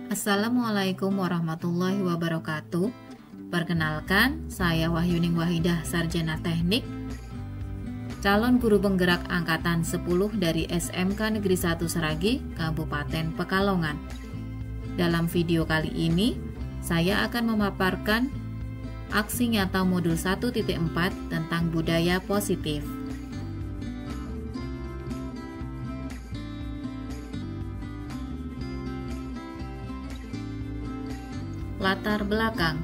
Assalamualaikum warahmatullahi wabarakatuh. Perkenalkan, saya Wahyuning Wahidah, Sarjana Teknik, calon guru penggerak angkatan 10 dari SMK Negeri 1 Seragi, Kabupaten Pekalongan. Dalam video kali ini, saya akan memaparkan aksi nyata modul 1.4 tentang budaya positif. Latar belakang.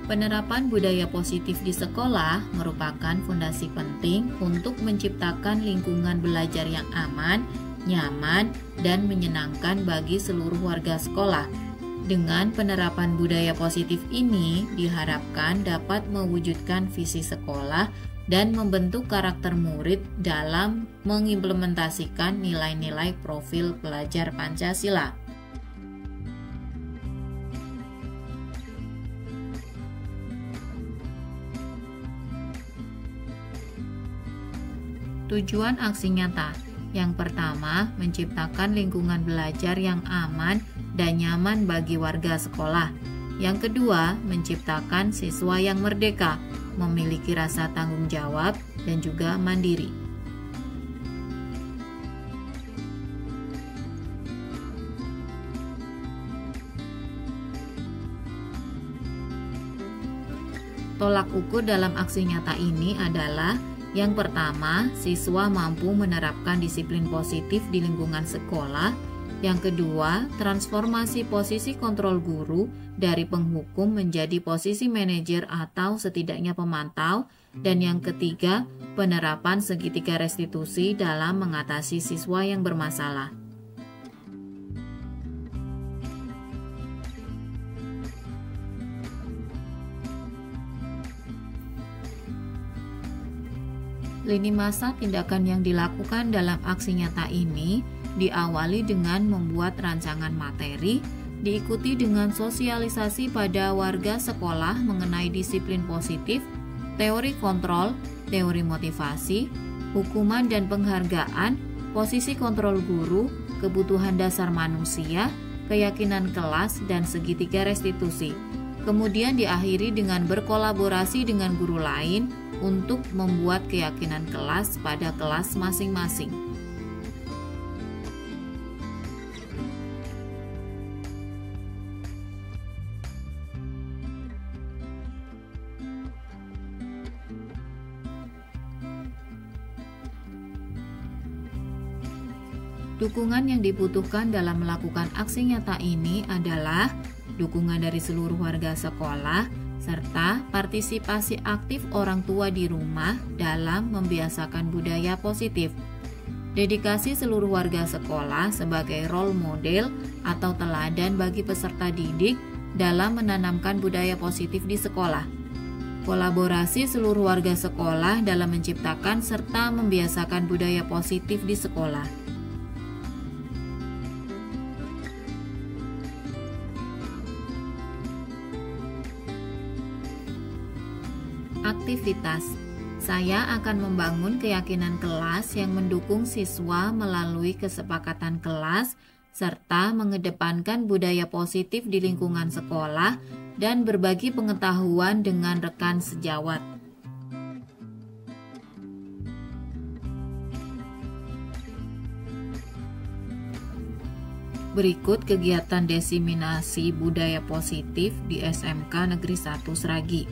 Penerapan budaya positif di sekolah merupakan fondasi penting untuk menciptakan lingkungan belajar yang aman, nyaman, dan menyenangkan bagi seluruh warga sekolah. Dengan penerapan budaya positif ini diharapkan dapat mewujudkan visi sekolah dan membentuk karakter murid dalam mengimplementasikan nilai-nilai profil pelajar Pancasila. Tujuan aksi nyata. Yang pertama, menciptakan lingkungan belajar yang aman dan nyaman bagi warga sekolah. Yang kedua, menciptakan siswa yang merdeka, memiliki rasa tanggung jawab, dan juga mandiri. Tolak ukur dalam aksi nyata ini adalah: yang pertama, siswa mampu menerapkan disiplin positif di lingkungan sekolah. Yang kedua, transformasi posisi kontrol guru dari penghukum menjadi posisi manajer atau setidaknya pemantau. Dan yang ketiga, penerapan segitiga restitusi dalam mengatasi siswa yang bermasalah. Lini masa tindakan yang dilakukan dalam aksi nyata ini diawali dengan membuat rancangan materi, diikuti dengan sosialisasi pada warga sekolah mengenai disiplin positif, teori kontrol, teori motivasi, hukuman dan penghargaan, posisi kontrol guru, kebutuhan dasar manusia, keyakinan kelas, dan segitiga restitusi. Kemudian diakhiri dengan berkolaborasi dengan guru lain untuk membuat keyakinan kelas pada kelas masing-masing. Dukungan yang dibutuhkan dalam melakukan aksi nyata ini adalah dukungan dari seluruh warga sekolah, serta partisipasi aktif orang tua di rumah dalam membiasakan budaya positif. Dedikasi seluruh warga sekolah sebagai role model atau teladan bagi peserta didik dalam menanamkan budaya positif di sekolah. Kolaborasi seluruh warga sekolah dalam menciptakan serta membiasakan budaya positif di sekolah. Aktivitas. Saya akan membangun keyakinan kelas yang mendukung siswa melalui kesepakatan kelas serta mengedepankan budaya positif di lingkungan sekolah dan berbagi pengetahuan dengan rekan sejawat. Berikut kegiatan diseminasi budaya positif di SMK Negeri 1 Seragi.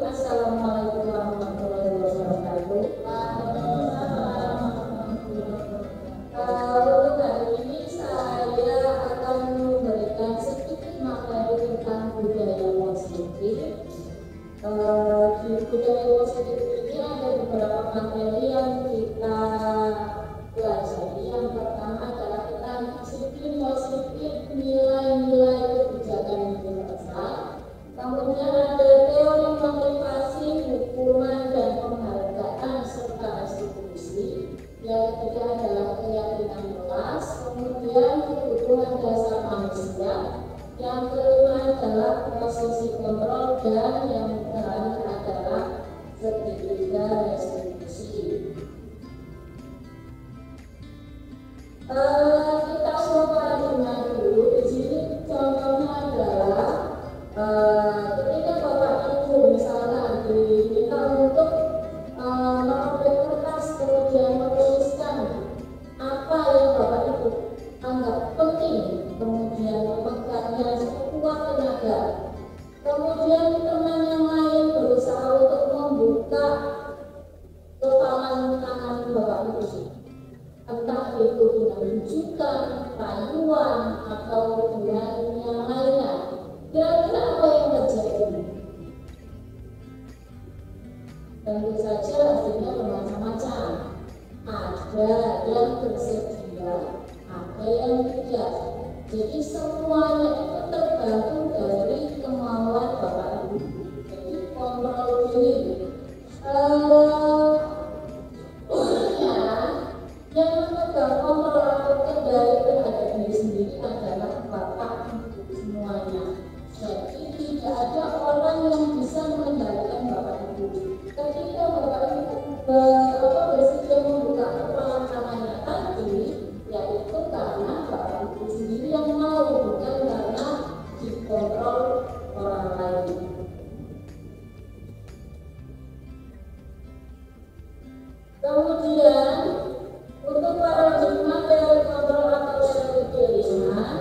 Assalamualaikum warahmatullahi wabarakatuh. Untuk hari ini saya akan memberikan sedikit materi tentang budaya positif. Di budaya positif ini ada beberapa materi yang kita pelajari. Yang pertama adalah tentang disiplin positif, nilai-nilai kebijakan universal. Kemudian ada teori motivasi, hukuman, dan penghargaan serta restitusi. Yang ketiga adalah keyakinan kelas. jelas, kemudian kebutuhan dasar manusia, yang kelima adalah posisi kontrol, dan yang terakhir adalah segitiga restitusi. Kita coba dengar dulu. Di sini contohnya adalah ketika Bapak Ibu misalnya diminta untuk merobek kertas, kemudian menuliskan apa yang Bapak Ibu anggap penting, kemudian memegangnya sekuat tenaga. Kemudian teman yang lain berusaha untuk membuka kepalan tangan Bapak Ibu, entah itu dengan rujukan, rayuan, atau dengan yang lainnya. Kira-kira apa yang terjadi? Tentu saja hasilnya bermacam-macam. Ada yang bersedia, ada yang tidak. Jadi semuanya itu tergantung dari kemauan Bapak Ibu. Jadi kontrol diri. Yang memegang kontrol atau kendali terhadap diri sendiri adalah Bapak Ibu semuanya. Jadi tidak ada orang yang bisa mengendalikan Bapak Ibu. Ketika Bapak Ibu bersedia membuka kepala tangannya tadi, yaitu karena Bapak Ibu sendiri yang mau, bukan karena dikontrol orang lain. Kemudian untuk paradigma dari kontrol atau dari pilihan,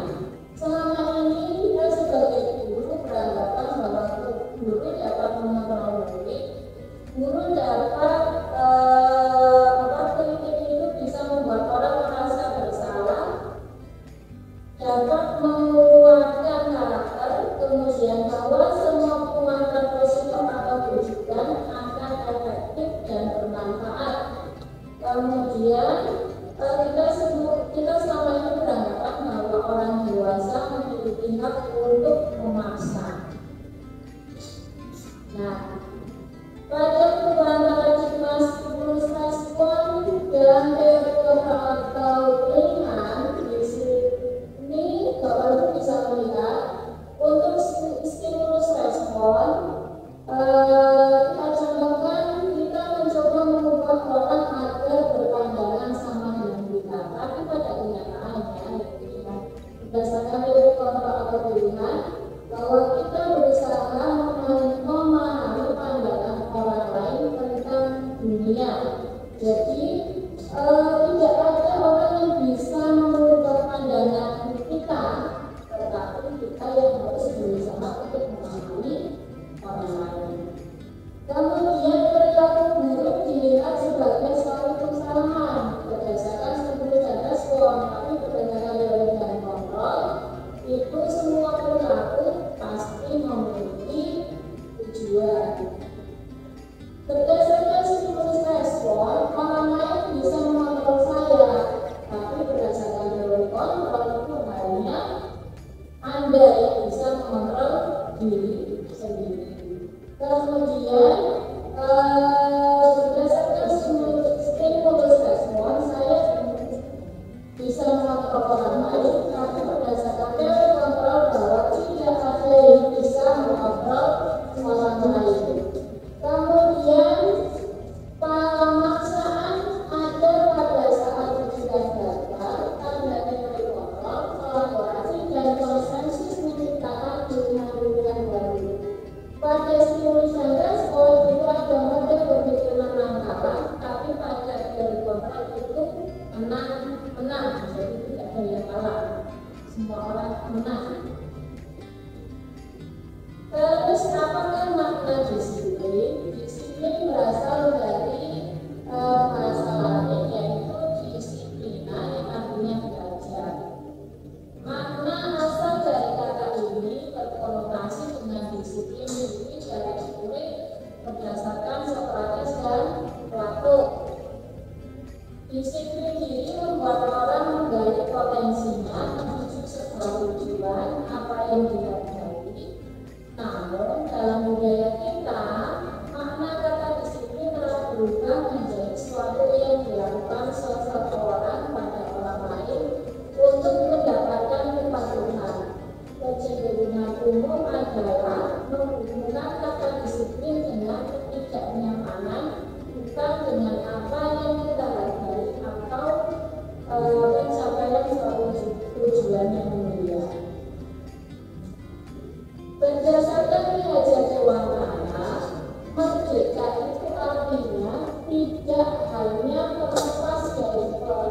selama ini kita sebagai guru beranggapan bahwa guru dapat mengontrol murid, guru dapat kritik itu bisa membuat orang merasa bersalah, dapat menguatkan karakter, kemudian bahwa semua penguatan positif atau rujukan akan efektif dan bermanfaat. Kemudian kita selama ini beranggapan bahwa orang dewasa memiliki hak untuk memaksa. Nah, pada perubahan paradigma stimulus respon dan teori kontrol atau pilihan, di sini Bapak Ibu bisa melihat untuk stimulus respon, kita contohkan kita mencoba mengubah orang agar berpandangan sama dengan kita. Tapi pada kenyataannya, berdasarkan teori kontrol atau pilihan, bahwa kita berusaha memahami pandangan orang lain tentang dunia. Jadi tidak ada orang yang bisa mengubah pandangan kita, tetapi kita yang harus berusaha untuk memahami orang lain. Kemudian perilaku buruk dilihat sebagai suatu kesalahan berdasarkan stimulus dan respon, tapi berdasarkan teori dan kontrol itu semua perilaku pasti memiliki tujuan. Berdasarkan stimulus respon, orang lain bisa mengontrol saya, tapi berdasarkan teori kontrol itu hanya Anda yang bisa mengontrol diri sendiri. Kemudian berdasarkan stimulus respon, saya bisa mengontrol orang lain, tapi berdasarkan teori kontrol bahwa tidak ada yang bisa mengontrol orang lain. Kemudian pemaksaan ada pada saat tujuan gagal, tanda teori kontrol, kolaborasi dan konsensus menciptakan pilihan-pilihan baru. Pada stimulus dan respon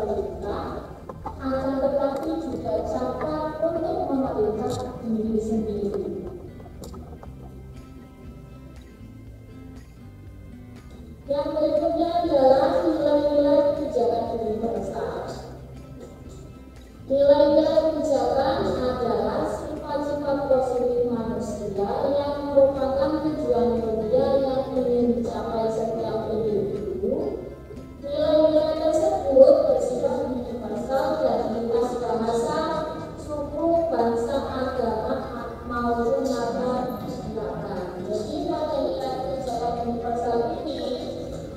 pemerintah, akan tetapi juga cara untuk memerintah diri sendiri. Yang berikutnya adalah nilai-nilai kebijakan universal. Nilai-nilai kebijakan adalah sifat-sifat positif manusia yang merupakan tujuan mulia yang ingin dicapai setiap individu. Nilai-nilai tersebut bersifat universal dan lintas bahasa, suku, bangsa, agama maupun latar belakang. Jadi pada nilai kebijakan universal ini,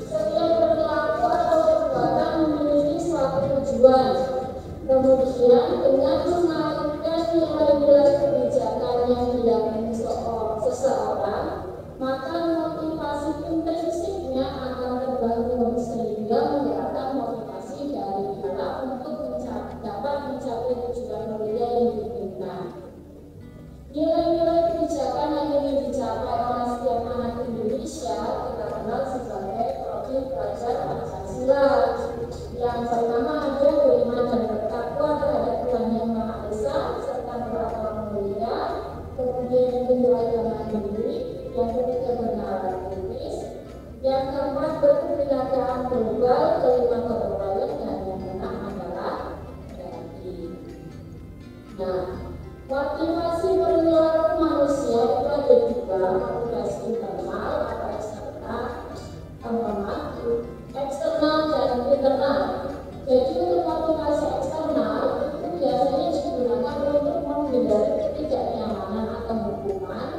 setiap perilaku atau perbuatan memiliki suatu tujuan. Kemudian dengan mengaitkan nilai-nilai kebijakan yang diyakini seseorang, maka motivasi intrinsiknya akan terbangun sehingga menggerakkan motivasi dari dia untuk dapat mencapai tujuan mulia yang diinginkan. Nilai-nilai kebijakan yang ingin dicapai oleh setiap anak Indonesia kita kenal sebagai Program Belajar Pancasila. Yang pertama ada beriman dan bertakwa terhadap Tuhan Yang Maha Esa serta beragama mulia. Kemudian yang kedua agama mandiri, yang ketiga bernalar kritis, yang keempat berkebinekaan global, kelima keberagaman, dan yang keenam adalah RI. Nah, motivasi perilaku manusia itu ada dua, motivasi internal atau eksternal dan internal. Jadi untuk motivasi eksternal itu biasanya digunakan untuk menghindari ketidaknyamanan atau hukuman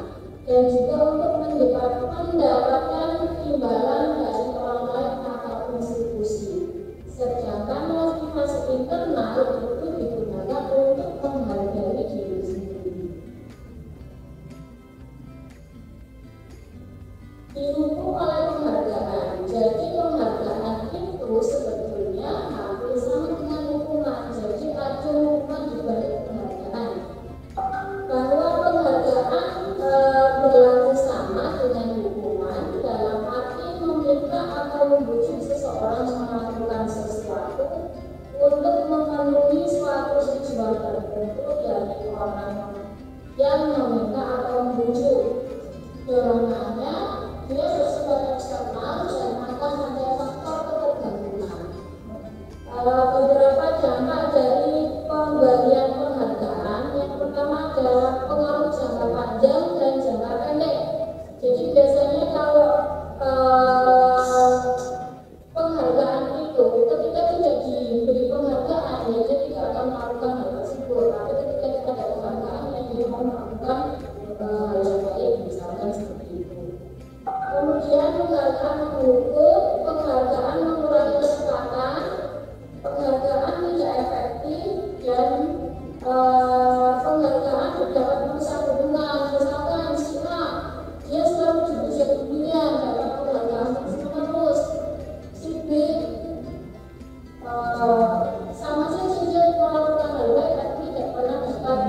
dan juga untuk mendapatkan imbalan dari orang lain atau institusi. Sedangkan motivasi internal itu digunakan untuk menghargai diri sendiri. Didukung oleh penghargaan. Jadi penghargaan itu sebetulnya hampir sama dengan hukuman. Jadi ada hukuman dibalik penghargaan. Bahwa penghargaan berlaku sama dengan hukuman dalam arti meminta atau membujuk seseorang melakukan sesuatu untuk memenuhi suatu tujuan tertentu dari orang yang meminta atau membujuk. Dorongannya dia bersifat eksternal dan akan ada faktor ketergantungan. Beberapa dampak dari pemberian penghargaan, yang pertama adalah pengaruh jangka panjang dan jangka pendek. Jadi biasanya kalau penghargaan itu ketika tidak diberi penghargaan, ya dia tidak akan melakukan hal tersebut. Tapi ketika kita ada penghargaan, ya dia mau melakukan hal yang baik, misalkan seperti itu. Kemudian penghargaan menghukum, penghargaan mengurangi kesempatan, penghargaan tidak efektif, dan penghargaan dapat merusak hubungan. Misalkan si A, dia selalu dipuja pujian, dapat penghargaan terus. Si B sama saja dia melakukan hal baik tapi tidak pernah dapat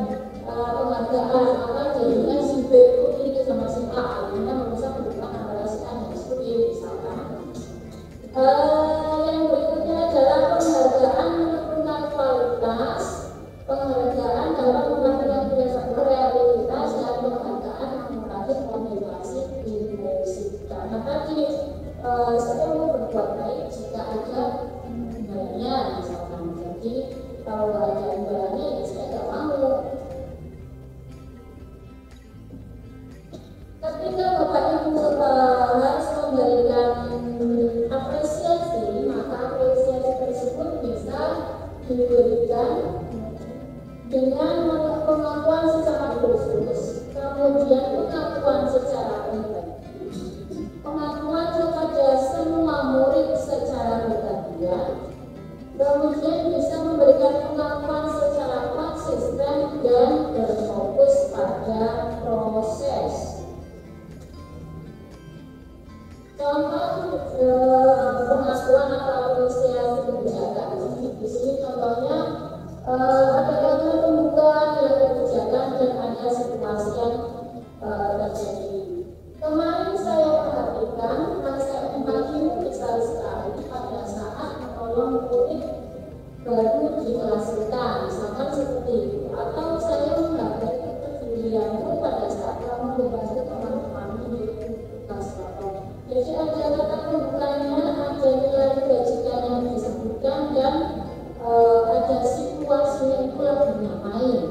penghargaan, maka jadinya si B itu iri sama si A, akhirnya merusak hubungan antara si A dan si B misalkan. Yang berikutnya adalah penghargaan menentukan kualitas, penghargaan dalam mengambil realitas, dan penghargaan mengurangi motivasi intrinsiknya. Karena tadi saya mau berbuat baik jika ada imbalannya misalkan. Jadi kalau ada imbalannya ya saya tidak mau. Ketika Bapak Ibu harus memberikan apresiasi, maka apresiasi tersebut bisa diberikan dengan pengakuan secara khusus, kemudian pengakuan secara pribadi, pengakuan kepada semua murid secara bergantian, kemudian bisa memberikan pengakuan secara konsisten dan berfokus pada proses. Contoh pengakuan atau apresiasi kebijakan. Di sini contohnya ada kalimat pembukaan dalam kebijakan dan ada situasi yang terjadi. Kemarin saya perhatikan masa empati besar sekali pada saat menolong murid baru di kelas kita, misalkan seperti itu. Atau saya menghargai kepedulianmu pada saat kamu membantu teman-teman di kelas pokok. Jadi ada kata pembukanya, ada nilai kebajikan yang disebutkan, dan ada situasinya itu lagi ngapain.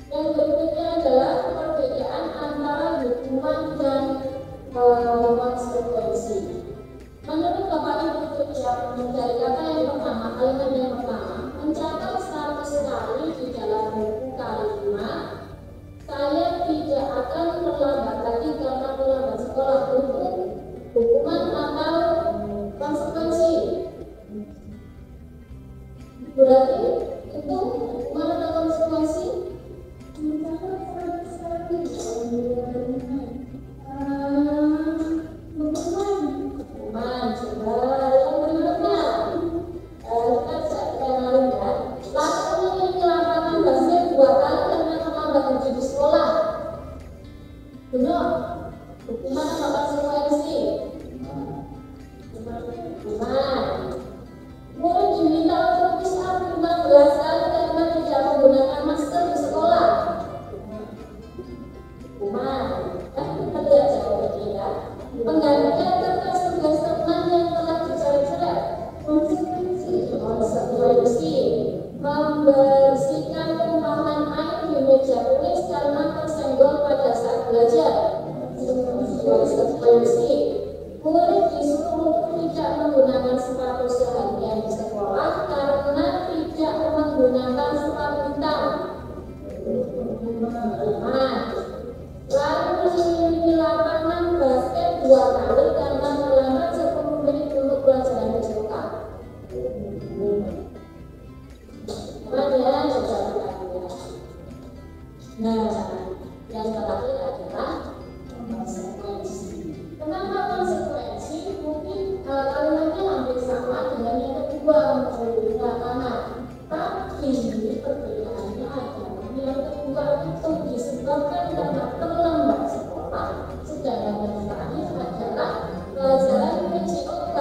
Yang berikutnya adalah perbedaan antara hukuman dan konsekuensi. Menurut Bapak Ibu dari kata yang pertama, kalimat yang pertama, mencatat 100 kali di dalam buku kalimat, saya tidak akan terlambat lagi karena terlambat sekolah. Itu hukuman atau konsekuensi? Berarti itu hukuman atau konsekuensi? Mencatat 100 kali di dalam buku kalimat. Hukuman, coba yang berikutnya. Kita kenalin ya. Lakukan ini lapangan basket 2 kali karena terlambat menuju di sekolah. Benar? Hukuman atau konsekuensi? Hukuman. Murid diminta untuk bisa 15 kali karena tidak menggunakan masker di sekolah. Hukuman. Kita lihat jawabannya ya. Menggantikan kertas tugas teman yang telah dicoret-coret. Konsekuensi. Membersihkan tumpahan air di meja tulis karena tersenggol pada saat belajar. Konsekuensi. Murid disuruh untuk tidak menggunakan sepatu seharian di sekolah karena tidak menggunakan sepatu hitam. Lalu di lapangan basket 2 kali karena terlambat 10 menit untuk pelajaran BCOK. Mana Nah, yang terakhir adalah konsekuensi. Kenapa konsekuensi? Mungkin kalimatnya hampir sama dengan yang kedua, di lapangan. Tapi perbedaannya adalah yang kedua itu disebabkan karena terlambat sekolah, sedangkan yang terakhir adalah pelajaran BCOK.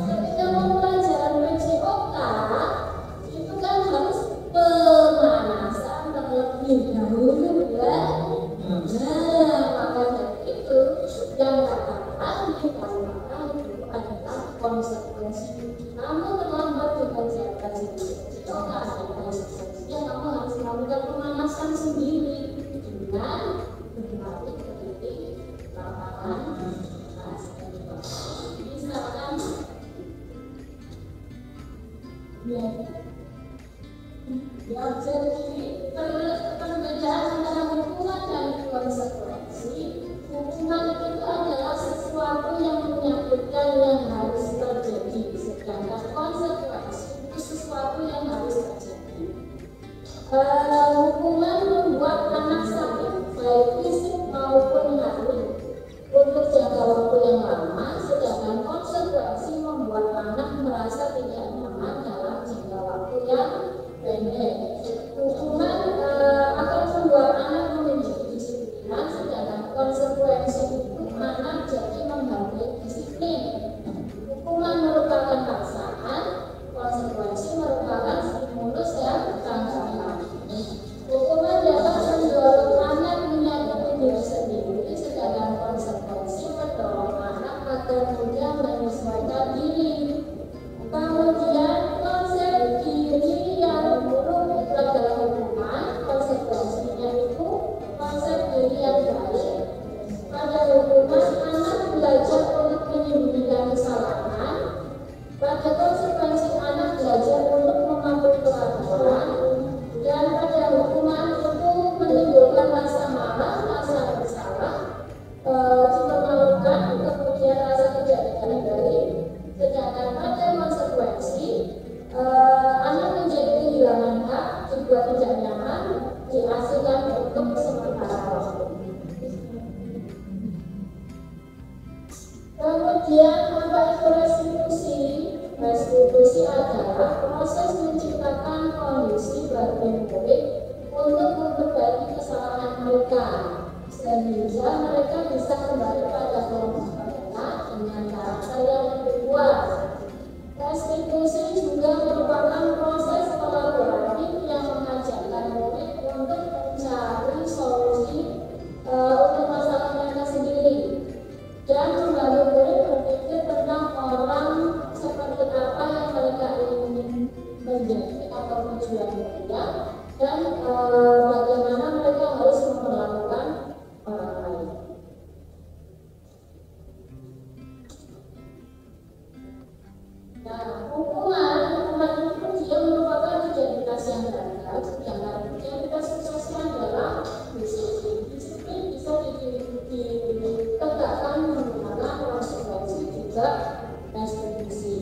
Ketika mau pelajaran BCOK itu kan harus pemanasan terlebih dahulu ya. Nah, maka dari itu yang katakan di kalimat itu adalah konsekuensi. Kamu terlambat dikerjakan BCOK, konsekuensinya kamu harus melakukan pemanasan sendiri dengan berlatih ke titik lapangan. Misalkan jadi perbedaan antara hukuman dan konsekuensi. Hukuman itu adalah sesuatu yang menyakitkan yang harus terjadi, sedangkan konsekuensi itu sesuatu yang harus terjadi. Hukuman membuat anak sakit baik fisik maupun hati untuk jangka waktu yang lama, sedangkan konsekuensi membuat anak merasa tidak nyaman dalam jangka waktu yang pendek. Hukuman akan membuat anak menjadi disiplinan, sedangkan konsekuensi itu anak jadi menghargai disiplin. Hukuman merupakan paksaan, konsekuensi merupakan stimulus yang tanggapan. Hukuman dapat mendorong anak menyadari diri sendiri, sedangkan konsekuensi mendorong anak agar mudah menyesuaikan diri. Kemudian konsep diri yang buruk itu adalah hukuman, konsekuensinya itu konsep diri yang baik. Pada hukuman anak belajar untuk menyembunyikan kesalahan, pada konsekuensi anak belajar untuk mematuhi peraturan, dan pada hukuman itu menimbulkan rasa marah, rasa bersalah, dipermalukan, kemudian rasa tidak dihargai. Sedangkan pada konsekuensi anak menjadi kehilangan hak, dibuat tidak nyaman, diasingkan untuk sementara waktu. Kemudian apa itu restitusi? Restitusi adalah proses menciptakan kondisi bagi murid untuk memperbaiki kesalahan mereka sehingga mereka bisa kembali pada kelompok Nah, hukuman itu dia merupakan identitas yang gagal, sedangkan identitas suksesnya adalah disiplin. Disiplin bisa ditegakkan menggunakan konsekuensi juga restitusi.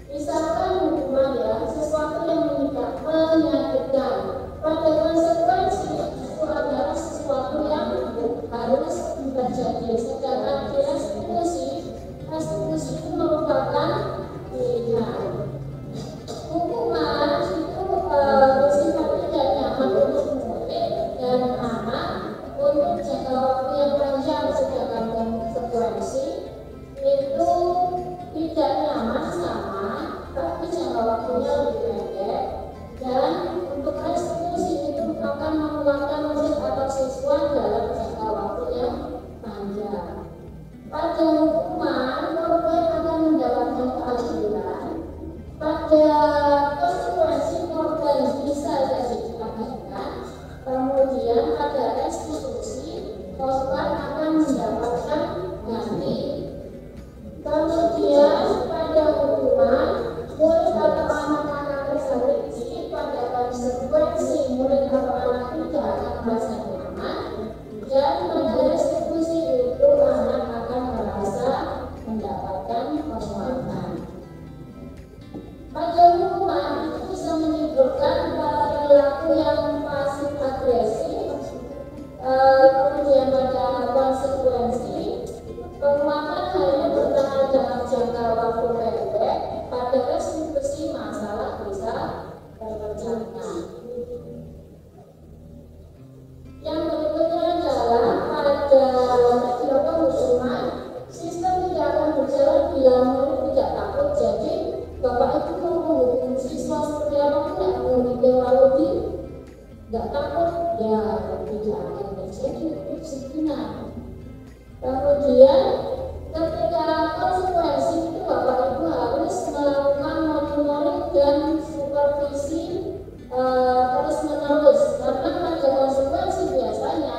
Misalkan hukuman ya, sesuatu yang menyakitkan, pada konsekuensi itu adalah sesuatu yang harus terjadi. Sedangkan restitusi itu merupakan pilihan. Hukuman itu bersifat tidak nyaman untuk murid dan anak untuk jangka waktu yang panjang, sedangkan konsekuensi itu tidak nyaman sama, tapi jangka waktunya lebih pendek. Dan untuk restitusi itu akan memulangkan murid atau siswa dalam jangka waktu yang panjang. Pada hukuman, korban akan mendapatkan keadilan. Pada konsekuensi, korban bisa jadi diabaikan. Kemudian pada restitusi, korban akan mendapatkan ganti. Kemudian pada hukuman, murid atau anak-anak tersakiti. Pada konsekuensi, murid atau anak tidak akan merasa nyaman. Dan pada restitusi itu anak akan merasa mendapatkan penguatan. Pada hukuman itu bisa menimbulkan perilaku yang pasif agresif. Kemudian pada konsekuensi, penguatan hanya bertahan dalam jangka waktu pendek. Pada restitusi masalah bisa terpecahkan. Yang berikutnya adalah pada hukuman, sistem tidak akan berjalan bila murid tidak takut. Jadi bapak itu mau menghukum siswa seperti apa pun tidak menghukum lebih, nggak takut, ya tidak akan terjadi kedisiplinan. Kemudian ketika konsekuensi itu bapak ibu harus melakukan monitoring dan supervisi terus menerus, karena pada konsekuensi biasanya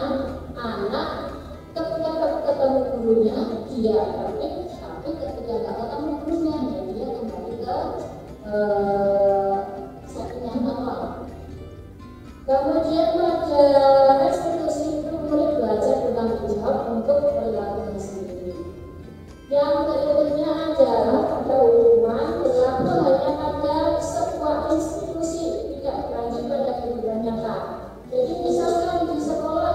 anak ketika ketemu gurunya dia tertib, tapi ketika nggak ketemu gurunya ya dia kembali ke settingan awal. Kemudian pada restitusi itu murid belajar bertanggung jawab untuk perilakunya sendiri. Yang berikutnya adalah pada hukuman berlaku hanya pada sebuah institusi, tidak berlanjut pada kehidupan nyata. Jadi misalkan di sekolah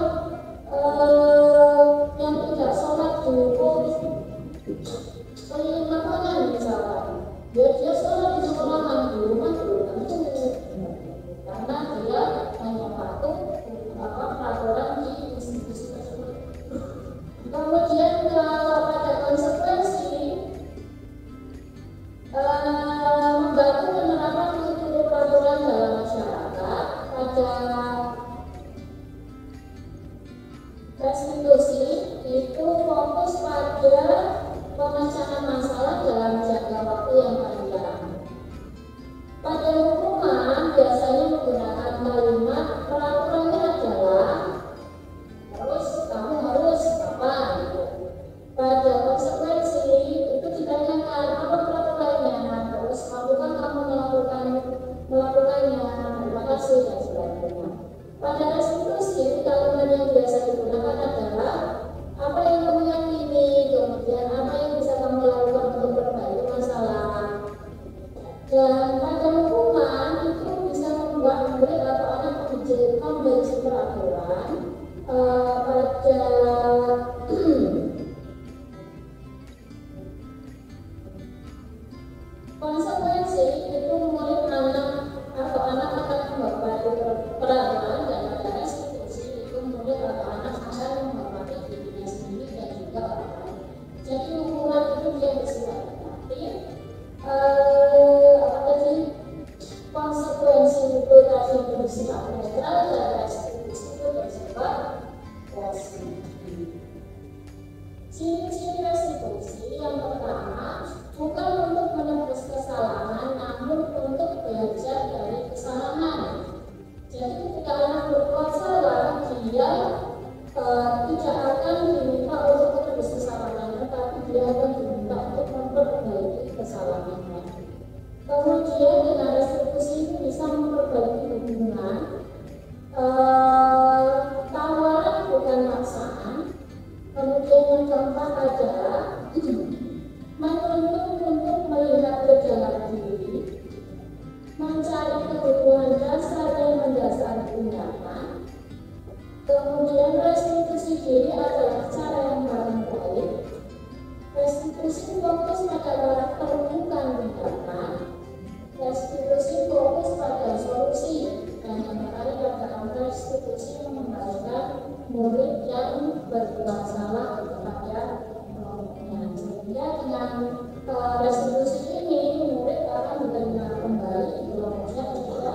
yang tidak sholat dihukum keliling lapangan misalkan, dia sholat di sekolahan, di rumah belum tentu, karena dia hanya patuh peraturan di institusi tersebut. Kemudian kalau pada konsekuensi membantu penerapan kultur peraturan dalam masyarakat. Pada restitusi itu fokus pada pemecahan masalah dalam jangka waktu yang panjang. Pada hukuman biasanya menggunakan kalimat peraturannya adalah terus kamu harus apa gitu. Pada konsekuensi itu ditanyakan apa peraturannya, terus apakah kamu melakukannya, terima kasih dan sebagainya. Pada restitusi kalimat yang biasa digunakan adalah apa yang kamu yakini, kemudian apa yang bisa kamu lakukan untuk memperbaiki masalah. Dan pada hukuman itu bisa membuat murid atau anak menjadikan dari peraturan. Pada konsekuensi itu murid atau anak akan menghormati peraturan, dan pada restitusi itu murid atau anak akan menghormati dirinya sendiri dan juga orang lain. Jadi hukuman itu dia bersifat negatif. Konsekuensi itu tadi bersifat netral dan restitusi itu bersifat positif. Ciri-ciri restitusi yang pertama, bukan untuk menebus kesalahan, namun untuk belajar dari kesalahan. Jadi ketika anak berbuat salah, dia tidak akan diminta untuk menebus kesalahan, tetapi dia akan diminta untuk memperbaiki kesalahannya. Kemudian dengan restitusi itu bisa memperbaiki hubungan. Tawaran bukan paksaan. Kemudian yang keempat adalah menuntut untuk melihat gejala diri, mencari kebutuhan dasar dan mendasari tindakan. Kemudian restitusi diri adalah cara yang paling baik. Restitusi fokus pada karakter bukan tindakan. Restitusi fokus pada solusi dan kembali pada restitusi mengembalikan murid yang berbuat salah kepada kelompoknya. Sehingga dengan restitusi ini murid akan diterima kembali kelompoknya ketika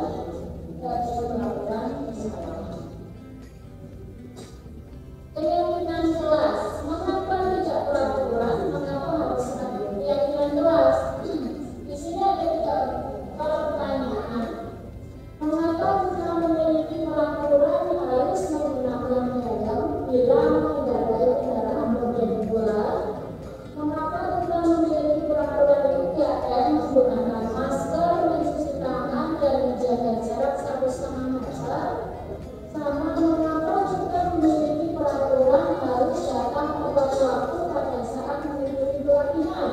melakukan kesalahan. Keyakinan kelas. Mengapa tidak peraturan? Mengapa harus ada keyakinan kelas? Di sini ada tiga pertanyaan. Mengapa kita memiliki peraturan harus menggunakan helm bila mengendarai kendaraan roda dua? Mengapa kita memiliki peraturan 3M menggunakan masker, mencuci tangan, dan menjaga jarak 1,5 meter? Sama mengapa kita memiliki peraturan harus datang tepat waktu pada saat mengikuti pelatihan?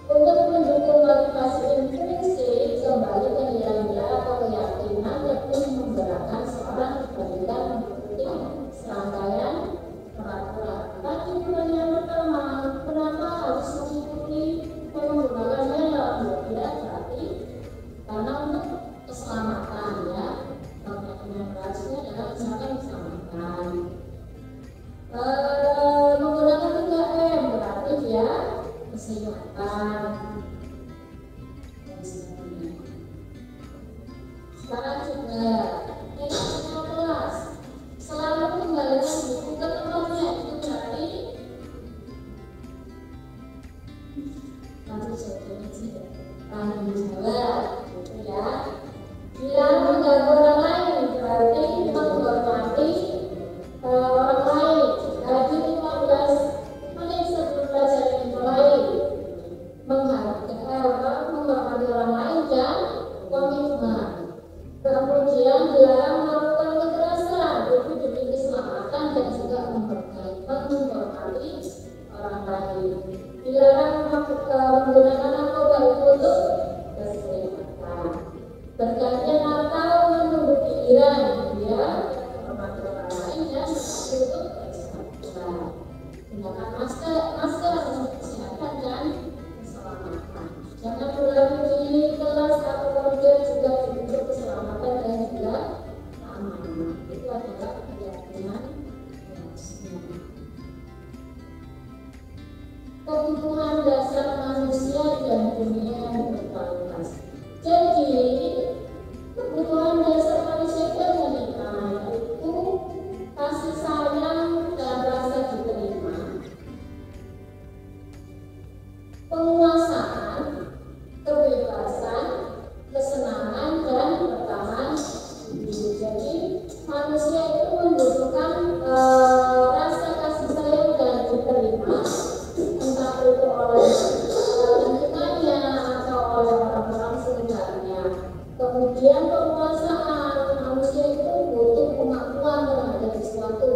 Untuk mendukung motivasi intrinsik, kembali ke nilai-nilai atau keyakinan yakni menggerakkan seorang dibandingkan mengikuti serangkaian peraturan. Tadi pertanyaan pertama, kenapa harus mengikuti menggunakan helm? Ya, berarti karena untuk keselamatan ya. Keyakinan kelasnya adalah misalkan keselamatan. Menggunakan 3M berarti dia kesehatan. Sekarang juga keyakinan kelas selalu kembalikan buku ke tempatnya, itu berarti nanti tanggung jawab gitu ya. Bila mengganggu orang lain berarti menghormati orang lain. Hadir 15 menit sebelum belajar dimulai. Menghormati orang lain dan komitmen. Kemudian dilarang melakukan kekerasan, itu demi keselamatan dan juga menghormati orang lain. Dilarang menggunakan narkoba itu untuk kesehatan. Bergantian atau menunggu giliran, dia menghormati orang lain dan untuk kesehatan. Gunakan masker untuk kesehatan dan keselamatan. Jangan berlalu di kelas atau kerja juga untuk keselamatan dan juga keamanan. Itu adalah keyakinan kelasnya. Kebutuhan dasar manusia dan dunia yang berkualitas. Jadi kebutuhan dasar manusia dan dunia itu kasih sayang dan rasa diterima, penguasaan, kebebasan, kesenangan, dan bertahan hidup. Jadi manusia itu membutuhkan rasa kasih sayang dan diterima, entah itu oleh lingkungannya atau oleh orang-orang sekitarnya. Kemudian penguasaan, manusia itu butuh pengakuan terhadap sesuatu.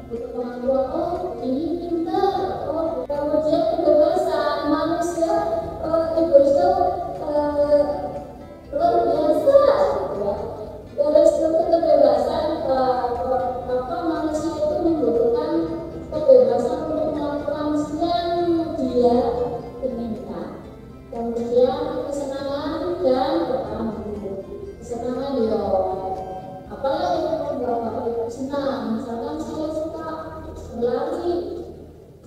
Butuh pengakuan, oh ini pintar, oh. Kemudian kebebasan, manusia itu luar biasa ya. Dari struktur kebebasan manusia itu membutuhkan kebebasan untuk melakukan yang dia inginkan. Kemudian kesenangan dan bertahan hidup. Kesenangan ya, apalagi yang membuat bapak ibu senang. Misalkan saya suka berlari,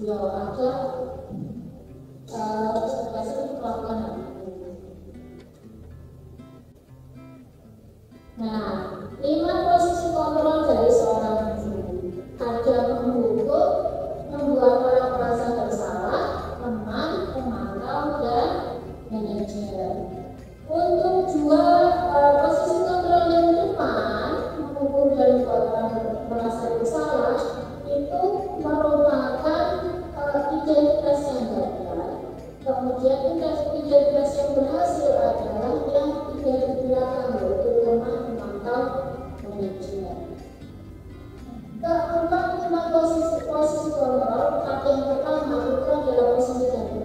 ya ada kecerdasan untuk melakukan hal itu. Nah, 5 posisi kontrol dari seorang guru. Ada menghukum, membuat orang merasa bersalah, teman, pemantau, dan manajer. Untuk 2 posisi kontrol yang depan, menghukum dan membuat orang merasa bersalah, itu merupakan identitas yang gagal.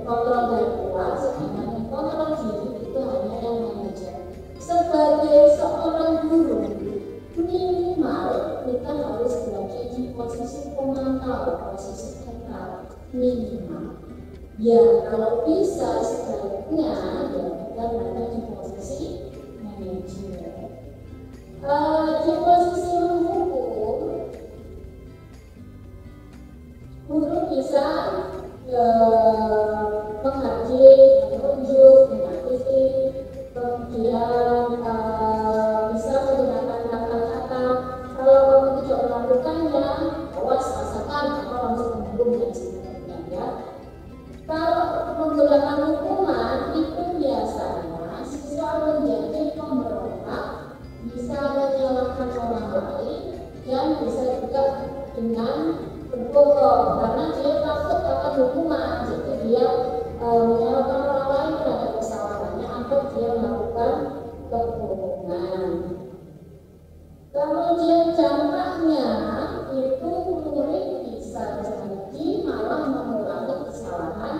kontrol dari luar, sedangkan yang kontrol diri itu hanya yang manajer. Sebagai seorang guru, minimal kita harus berada di posisi pemantau, posisi netral minimal. Ya, kalau bisa sebaiknya ya kita berada di posisi manajer. Di posisi menghukum, guru bisa menghadir, menunjuk, menyakiti, kemudian bisa menggunakan kata-kata. Kalau kamu tidak melakukannya, awas rasakan atau langsung menghukum dan sebagainya ya. Kalau menggunakan hukuman itu biasanya siswa menjadi pemberontak, bisa menyalahkan orang lain dan bisa juga dengan berbohong karena dia takut akan hukuman, jadi dia menyalahkan orang lain terhadap kesalahannya atau dia melakukan kebohongan. Kemudian dampaknya itu murid bisa jadi malah mengulangi kesalahan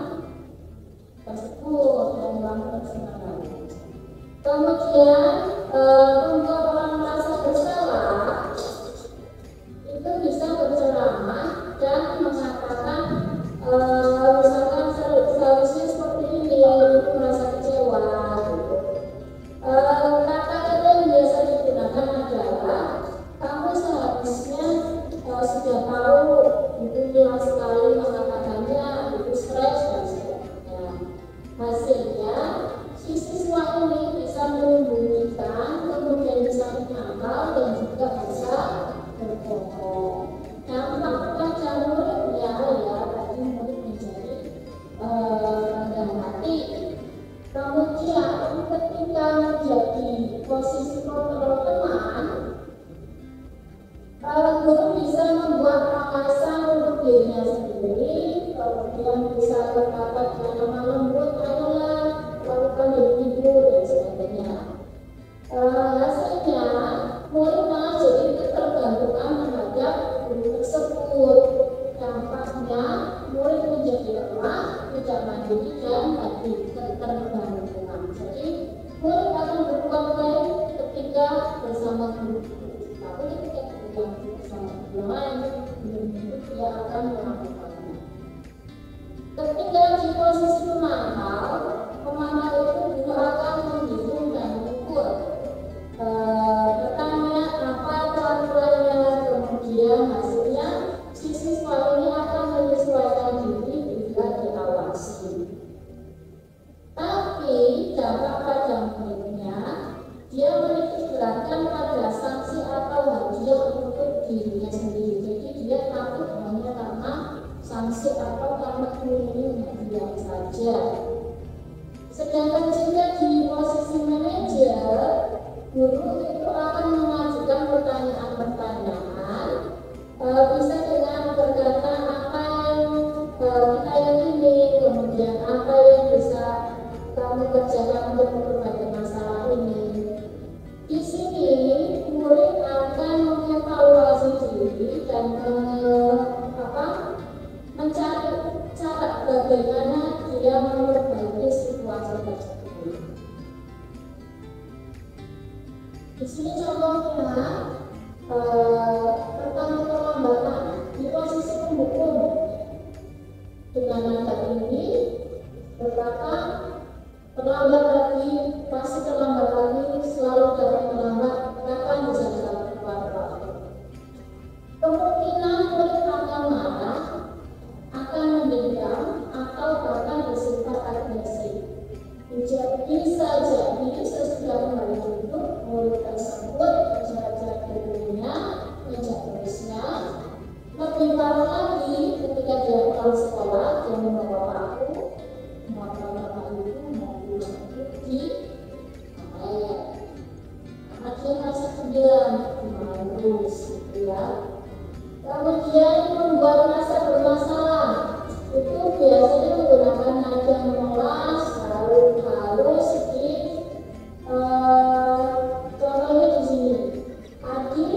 tersebut dan mengulangi kesalahan. Kemudian untuk orang merasa bersalah itu bisa berceramah dan mengatakan misalkan seharusnya seperti ini, itu merasa kecewa gitu. Kata-kata yang biasa digunakan adalah kamu seharusnya sudah tahu itu jelas sekali mengatakannya, itu stres dan sebagainya. Hasilnya si siswa ini bisa menyembunyikan, kemudian bisa menyangkal dan juga bisa berbohong. Dampak pada muridnya ya tadi murid menjadi rendah hati. Kemudian ketika menjadi posisi kontrol teman, guru bisa membuat alasan untuk dirinya sendiri, kemudian bisa berkata dengan lemah lembut, ayolah lakukan diri ibu dan sebagainya. Hasilnya murid malah jadi ketergantungan terhadap guru tersebut. Dampaknya murid menjadi lemah, tidak mandiri dan tadi ketergantungan. Jadi murid akan berbuat baik ketika bersama guru, tapi ketika bersama guru lain belum tentu dia akan melakukannya. Ketika di posisi pemantau itu guru akan menghitung dan mengukur, bertanya apa peraturannya, kemudian hasilnya si siswa ini akan menyesuaikan diri bila diawasi. Tapi dampak pada muridnya, dia menitibatkan pada sanksi atau hadiah untuk dirinya sendiri. Jadi dia takut hanya karena sanksi atau karena ini hadiah saja. Sedangkan jika di posisi manajer, guru itu akan mengajukan pertanyaan-pertanyaan, bisa dengan berkata apa yang kita yakini, kemudian apa yang bisa kamu kerjakan untuk memperbaiki masalah ini. Di sini murid akan mengevaluasi diri dan mencari cara bagaimana dia memperbaiki situasi tersebut. Di sini contohnya pertama perlambatan di posisi pembukuan dengan nada ini berkata terlambat lagi, masih terlambat lagi, selalu dapat terlambat, kapan bisa dilakukan waktu. Kemungkinan murid akan marah, akan mendendam, atau bahkan bersifat agresif. Bisa jadi sesudah kembali duduk, murid tersebut menjaga gurunya, menjaganya. Lebih parah lagi ketika dia pulang sekolah, dia membawa paku, di karena dia merasa sendirian, terus ya. Kemudian membuat merasa bermasalah, itu biasanya menggunakan nada memelas, halus, sedikit. Contohnya di sini, Adi,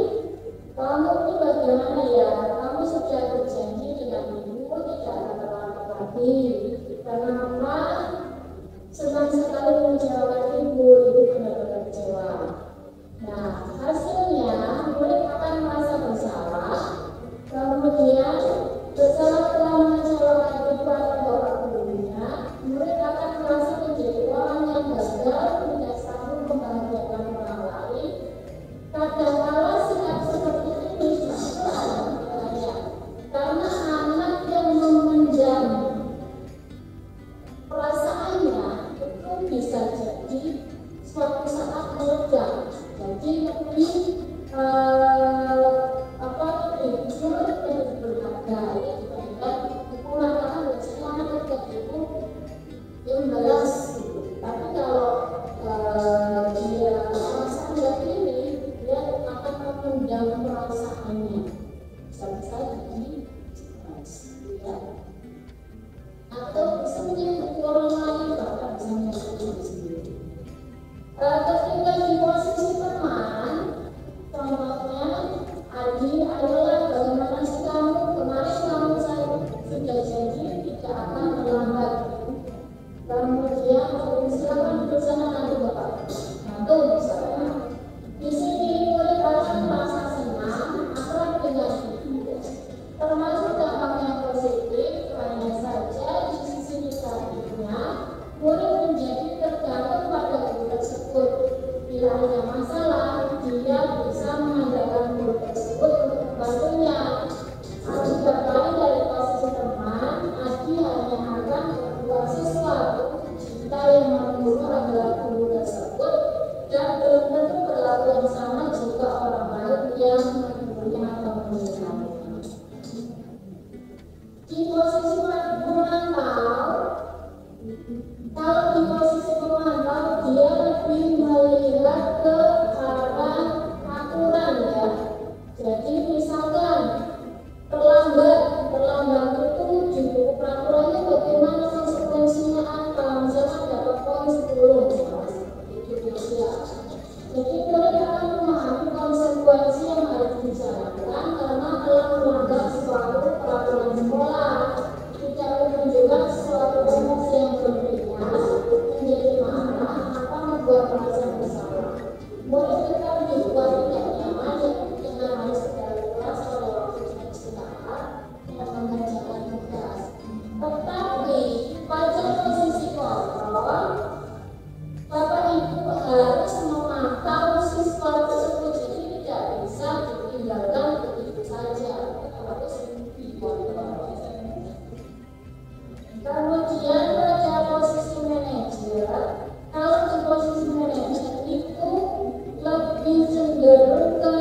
kamu ini bagaimana ya? Kamu sudah berjanji dengan ibu tidak akan Di posisi memantau, kalau di posisi memantau dia lebih melihat ke arah aturan ya. Jadi misalkan terlambat itu di buku peraturannya bagaimana, konsekuensinya apa, misalnya dapat poin 10 misalnya seperti itu ya. Jadi mereka akan memahami konsekuensi yang harus dijalankan karena telah melanggar suatu peraturan sekolah, tidak menunjukkan suatu emosi yang berbeda, menjadi marah atau membuat merasa bersalah. Boleh tetap dibuat tidak nyaman dengan harus berjalan kelas pada waktu yang istirahat dan mengerjakan tugas. Tetapi pada posisi kontrol, Bapak Ibu harus memantau siswa tersebut, jadi tidak bisa ditinggalkan begitu saja, harus dikontrol. Kemudian pada posisi manajer, kalau di posisi manajer itu lebih cenderung ke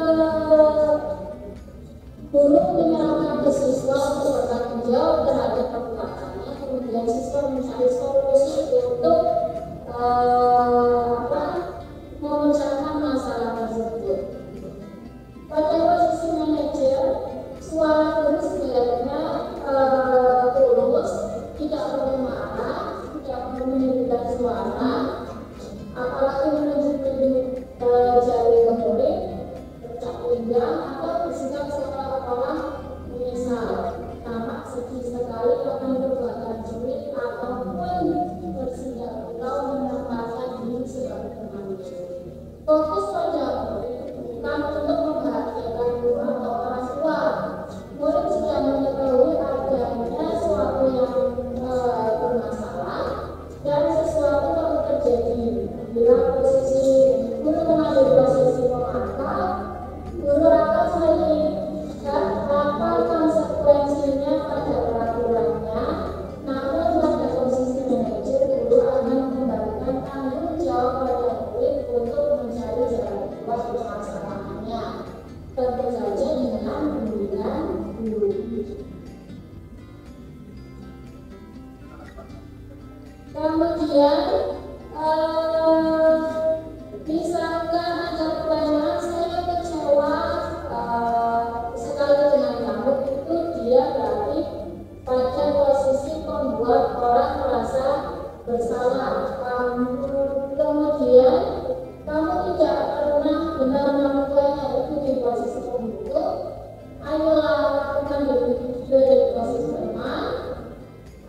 guru menyerahkan ke siswa untuk bertanggung jawab terhadap perbuatannya, kemudian siswa mencari solusi untuk memecahkan masalah tersebut. Pada posisi manajer, suara guru sebenarnya tulus, tidak perlu marah, tidak perlu menunjukkan suara, apalagi menunjuk-nunjuk jari ke murid, bercak pinggang, atau bersikap seolah-olah menyesal, tampak sedih sekali akan perbuatan sulit ataupun bersinggah pulau menempatkan diri sebagai manusia. Fokus pada murid bukan untuk membahagiakan guru atau orang tua. Murid sudah mengetahui adanya sesuatu yang bermasalah dan sesuatu yang terjadi. Bila posisi guru mengambil posisi pemantau, guru akan melihat apa konsekuensinya pada peraturannya. Namun pada posisi manajer, guru akan mengembalikan tanggung jawab pada murid untuk mencari jalan keluar permasalahannya. Tentu saja dengan bimbingan guru. Kemudian misalkan ada pertanyaan, saya kecewa sekali dengan kamu, itu dia berarti pada posisi membuat orang merasa bersalah. Kemudian kamu tidak pernah benar melakukannya, itu di posisi pembunuh. Ayolah lakukan dari posisi teman.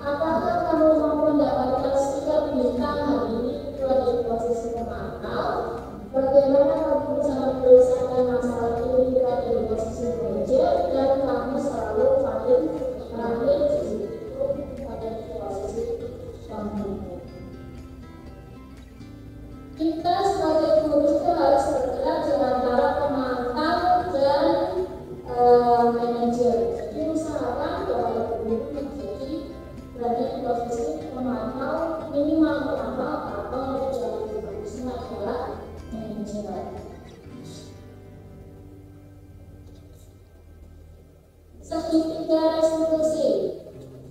Apakah kamu mampu mendapatkan stiker bintang hari ini? Itu ada di posisi pemantau. Bagaimana kamu bisa menyelesaikan masalah ini? Itu ada di posisi manajer. Dan kamu selalu paling terakhir itu ada di posisi pembunuh. Kita sebagai guru itu harus bergerak di antara pemantau dan manajer. Jadi usahakan bahwa guru menjadi berada di posisi pemantau, minimal pemantau atau lebih bagusnya adalah manajer. Segitiga resolusi.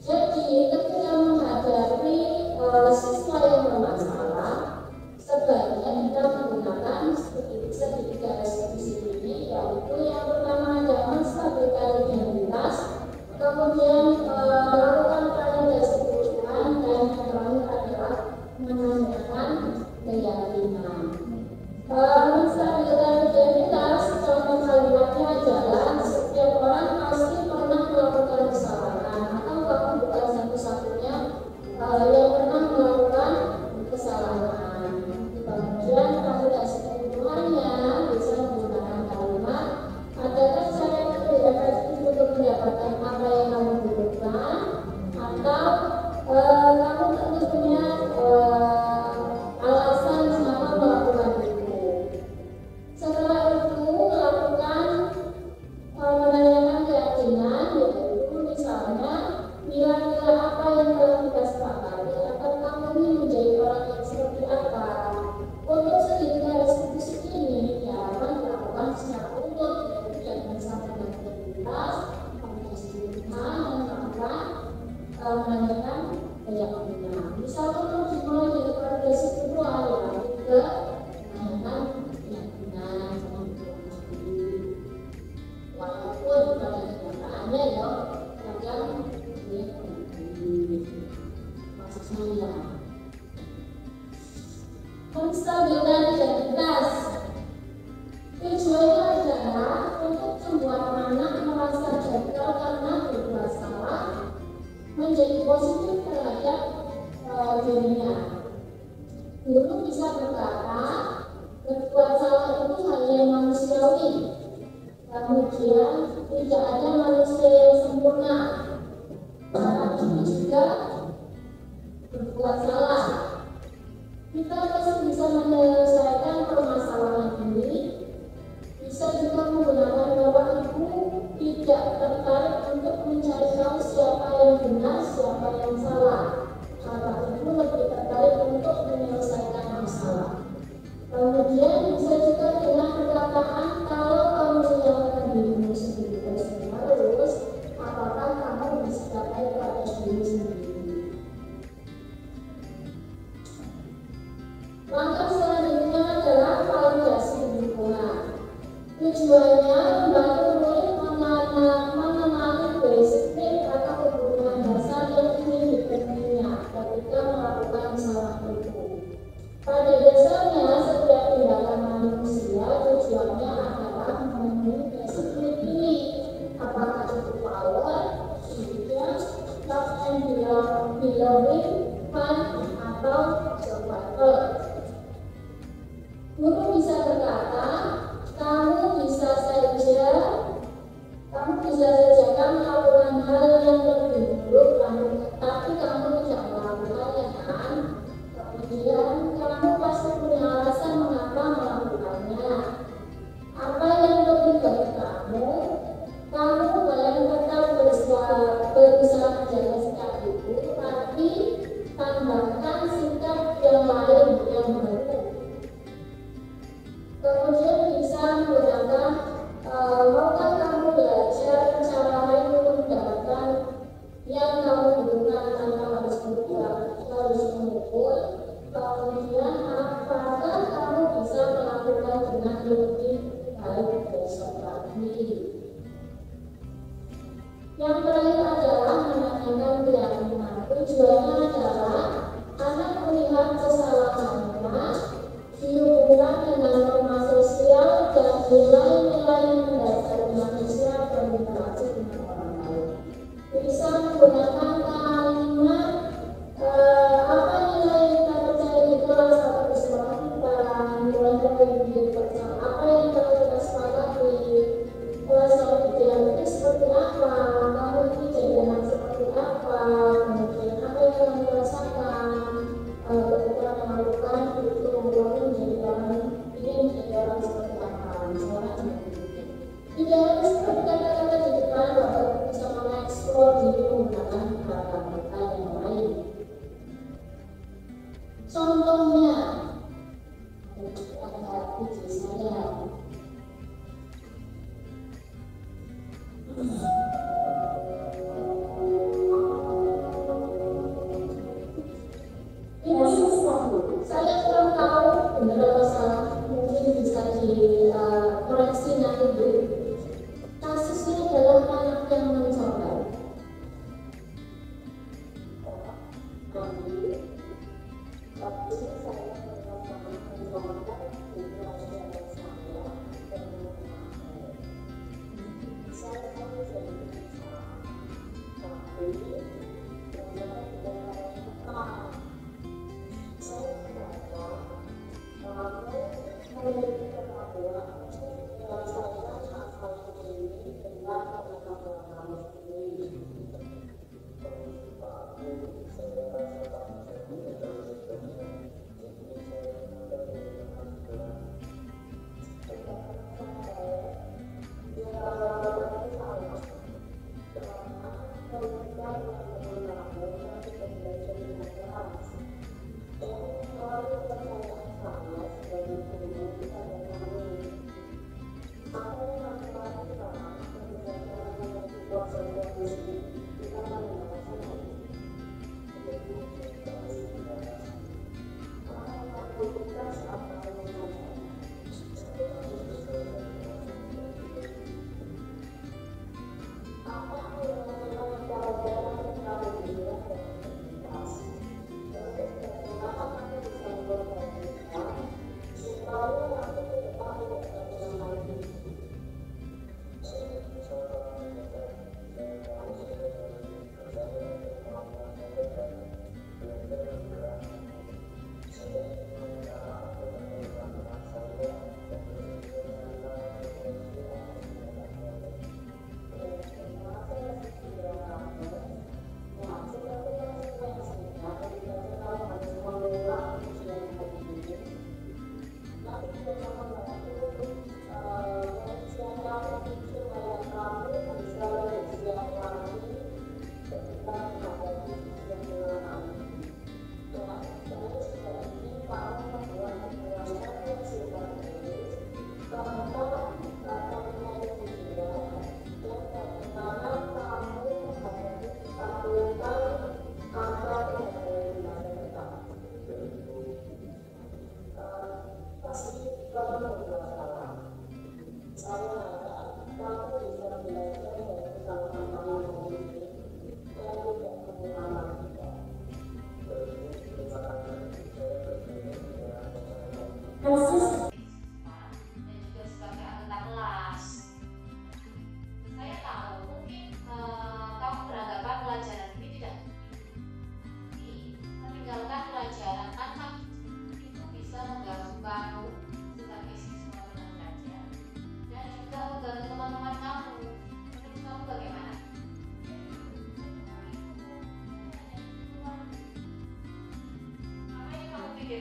Jadi ketika menghadapi siswa yang bermasalah, sebaiknya kita menggunakan segitiga resolusi ini, yaitu yang pertama adalah menstabilkan identitas, kemudian melakukan validasi kebutuhan, dan yang terakhir adalah menanyakan keyakinan. Menstabilkan identitas, contoh kalimatnya adalah setiap orang pasti pernah melakukan kesalahan, atau kamu bukan satu-satunya yang pernah melakukan kesalahan. Kemudian validasi kebutuhannya bisa menggunakan kalimat, adakah cara yang lebih efektif untuk mendapatkan apa yang kamu butuhkan, atau kamu tentu punya alasan mengapa melakukan itu. Setelah itu lakukan menanyakan banyak pembina. Misalkan mau dimulai dari keluarga kedua ya juga menanyakan banyak pembina walaupun pada kenyataannya ya kadang dia maksud saya menstabilkan identitas. Tujuannya adalah untuk membuat anak merasa gagal karena berbuat salah, menjadi positif terhadap dirinya. Guru bisa berkata, berbuat salah itu hal yang manusiawi. Kemudian tidak ada manusia yang sempurna. Cara ini juga berbuat salah. Kita pasti bisa menyelesaikan permasalahan ini. Bisa juga menggunakan bahwa ibu tidak tertarik untuk mencari tahu siapa yang benar, siapa yang salah. Karena ibu lebih tertarik untuk menyelesaikan masalah. Kemudian bisa juga dengan perkataan kalau kamu menyalahkan dirimu sendiri terus, apakah kamu bisa capai pada diri sendiri? Langkah selanjutnya adalah validasi lingkungan. Tujuannya membantu murid mengenali disiplin atau kebutuhan dasar yang ingin dipenuhinya ketika melakukan salah itu. Pada dasarnya, setiap tindakan manusia tujuannya adalah memenuhi disiplin ini. Apakah itu power, obedience, love and belonging, fun, atau survival. Guru bisa berkata, kamu bisa saja kan melakukan hal yang lebih buruk, tapi kamu tidak melakukannya kan? Kemudian kamu pasti punya alasan mengapa melakukannya. Apa yang lebih baik kamu boleh tetap berusaha menjaga sikap itu, tapi tambahkan sikap yang lain yang baru. Kemudian bisa menggunakan maukah kamu belajar cara lain untuk mendapatkan yang kamu butuhkan tanpa harus memukul. Kemudian apakah kamu bisa melakukan dengan lebih baik besok lagi. Yang terakhir adalah menanyakan keyakinan. Tujuannya adalah anak melihat kesalahannya dihubungkan dengan norma sosial dan nilai-nilai mendasar manusia berinteraksi dengan orang lain. Bisa menggunakan kalimat apa nilai kita percaya di kelas atau di sekolah kita, nilai-nilai di percaya apa yang telah kita sepakati, kelas yang itu seperti apa, kamu ini jadi anak seperti apa, kemudian apa yang kamu rasakan ketika melakukan itu menjadi orang seperti apa, misalnya tidak harus seperti kata-kata di depan, bahwa bisa mengeksplor diri menggunakan kata-kata yang lain. Contohnya, ada video saya. Saya kurang tahu benar atau salah, mungkin bisa dikoreksi nanti Bu. Kasusnya adalah anak yang mencoba.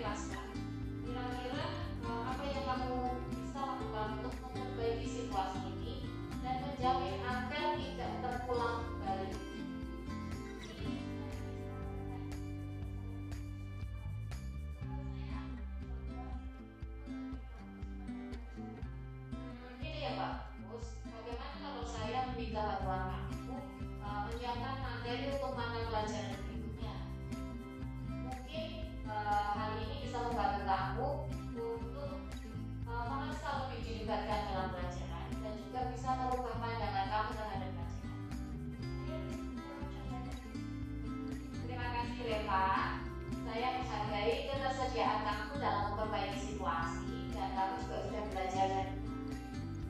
Pasca, kira-kira apa yang kamu bisa lakukan untuk memperbaiki situasi ini dan menjamin agar tidak terulang kembali? Ini ya Pak Bus, bagaimana kalau saya meminta bantuan kamu menyiapkan materi untuk mata pelajaran berikutnya? Mungkin hal ini bisa membantu kamu untuk merasa lebih dilibatkan dalam pelajaran dan juga bisa merubah pandangan kamu terhadap pelajaran. Terima kasih Reva. Saya menghargai ketersediaan kamu dalam memperbaiki situasi dan kamu juga sudah belajar dan